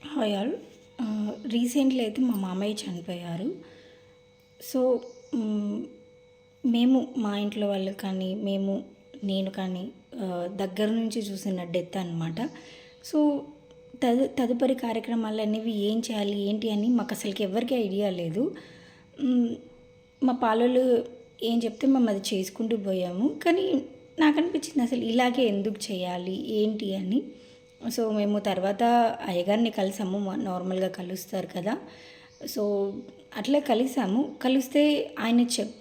Hi all. Recently అయితే మా మామయ్య చనిపోయారు. సో, హ్మ్, మేము మా ఇంట్లో వాళ్ళు కానీ, నేను కానీ దగ్గర నుంచి చూసిన డెత్ అనమాట. సో, తదుపరి కార్యక్రమాలనేవి ఏం చేయాలి, ఏంటి అని మాకసలకి ఎవ్వరికీ ఐడియా లేదు. హ్మ్, మా పాలోళ్ళు ఏం చెప్తే మేము అది చేసుకుంటూ పోయాము. కానీ నాకనిపించింది అసలు ఇలాగే ఎందుకు చేయాలి, ఏంటి అని. సో, మేము తర్వాత అయ్యగారిని కలిసాము. నార్మల్‌గా కలుస్తారు కదా! సో, అట్లా కలిసాము. కలిస్తే ఆయన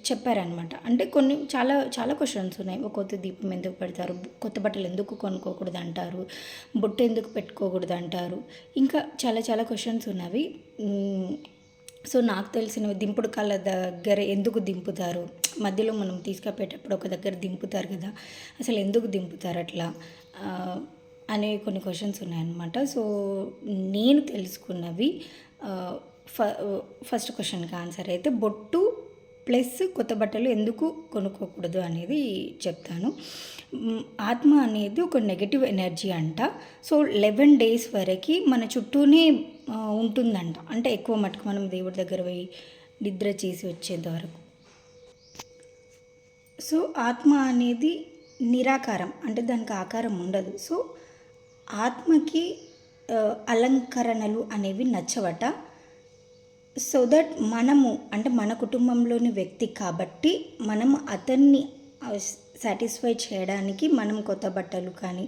చెప్పారనమాట. అంటే కొన్ని చాలా చాలా క్వెషన్స్ ఉన్నాయి. ఒక కొత్త దీపం ఎందుకు పెడతారు? కొత్త బట్టలు ఎందుకు కొనుక్కోకూడదంటారు? బొట్టు ఎందుకు పెట్టుకోకూడదంటారు? ఇంకా చాలా చాలా క్వెషన్స్ ఉన్నవి. సో, నాకు తెలిసినవి దింపుడు కళ్ళ దగ్గర ఎందుకు దింపుతారు? మధ్యలో మనం తీసుకపోయేటప్పుడు ఒక దగ్గర దింపుతారు కదా! అసలు ఎందుకు దింపుతారు అట్లా? అనే కొన్ని క్వెషన్స్ ఉన్నాయన్నమాట. సో, నేను తెలుసుకున్నవి ఆహ్, ఫ ఫస్ట్ క్వెషన్‌కి ఆన్సర్ అయితే బొట్టు ప్లస్ కొత్త బట్టలు ఎందుకు కొనుక్కోకూడదు అనేది చెప్తాను. ఆత్మ అనేది ఒక నెగెటివ్ ఎనర్జీ అంట. సో, 11 డేస్ వరకి మన చుట్టూనే ఉంటుందంట. అంటే ఎక్కువ మటుకు మనం దేవుడి దగ్గర పోయి నిద్ర చేసి వచ్చేంత వరకు. సో, ఆత్మ అనేది నిరాకారం. అంటే దానికి ఆకారం ఉండదు. సో, ఆత్మకి అలంకరణలు అనేవి నచ్చవట. సో దట్ మనము అంటే మన కుటుంబంలోని వ్యక్తి కాబట్టి మనం అతన్ని సాటిస్ఫై చేయడానికి మనం కొత్త బట్టలు కానీ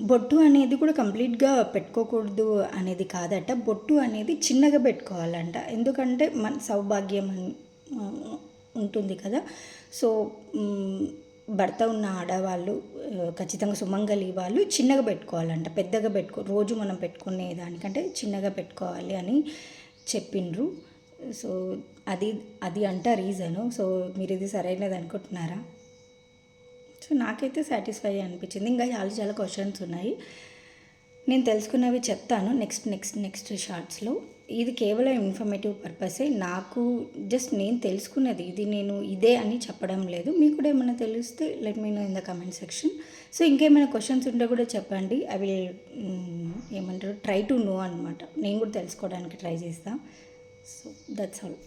బొట్టు అనేది కూడా కంప్లీట్గా పెట్టుకోకూడదు అనేది కాదట. బొట్టు అనేది చిన్నగా పెట్టుకోవాలంట. ఎందుకంటే మన సౌభాగ్యం అని ఉంటుంది కదా. సో, భర్త ఉన్న ఆడవాళ్ళు ఖచ్చితంగా సుమంగలి వాళ్ళు చిన్నగా పెట్టుకోవాలంట. పెద్దగా రోజు మనం పెట్టుకునే దానికంటే చిన్నగా పెట్టుకోవాలి అని చెప్పిండ్రు. సో, అది అది అంట రీజను. సో, మీరు ఇది సరైనది అనుకుంటున్నారా? సో, నాకైతే సాటిస్ఫై అనిపించింది. ఇంకా చాలా చాలా క్వశ్చన్స్ ఉన్నాయి. నేను తెలుసుకున్నవి చెప్తాను నెక్స్ట్ షార్ట్స్లో. ఇది కేవలం ఇన్ఫర్మేటివ్ పర్పసే. నాకు జస్ట్ నేను తెలుసుకున్నది ఇది. నేను ఇదే అని చెప్పడం లేదు. మీకు కూడా ఏమైనా తెలిస్తే let me know in the comment section. So, ఇంకేమైనా క్వశ్చన్స్ ఉంటే కూడా చెప్పండి. ఐ విల్ ఏమంటారు ట్రై టు నో అనమాట. నేను కూడా తెలుసుకోవడానికి ట్రై చేస్తాను. So, that's all.